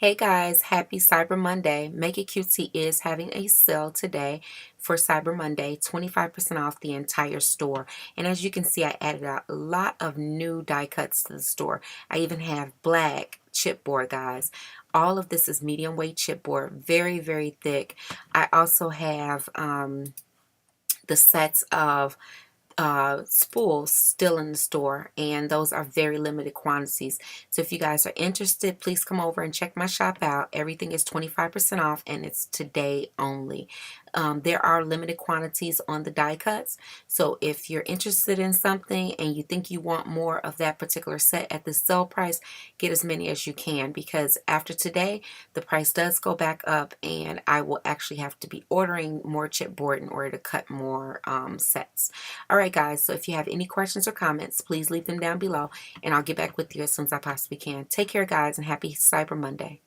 Hey guys, happy Cyber Monday. Make It QT is having a sale today for Cyber Monday, 25% off the entire store. And as you can see, I added a lot of new die cuts to the store. I even have black chipboard, guys. All of this is medium weight chipboard, very, very thick. I also have the sets of spools still in the store, and those are very limited quantities. So if you guys are interested, please come over and check my shop out. Everything is 25% off, and it's today only. There are limited quantities on the die cuts, so if you're interested in something and you think you want more of that particular set at the sale price, get as many as you can, because after today the price does go back up and I will actually have to be ordering more chipboard in order to cut more sets. Alright guys, so if you have any questions or comments, please leave them down below and I'll get back with you as soon as I possibly can. Take care guys, and happy Cyber Monday.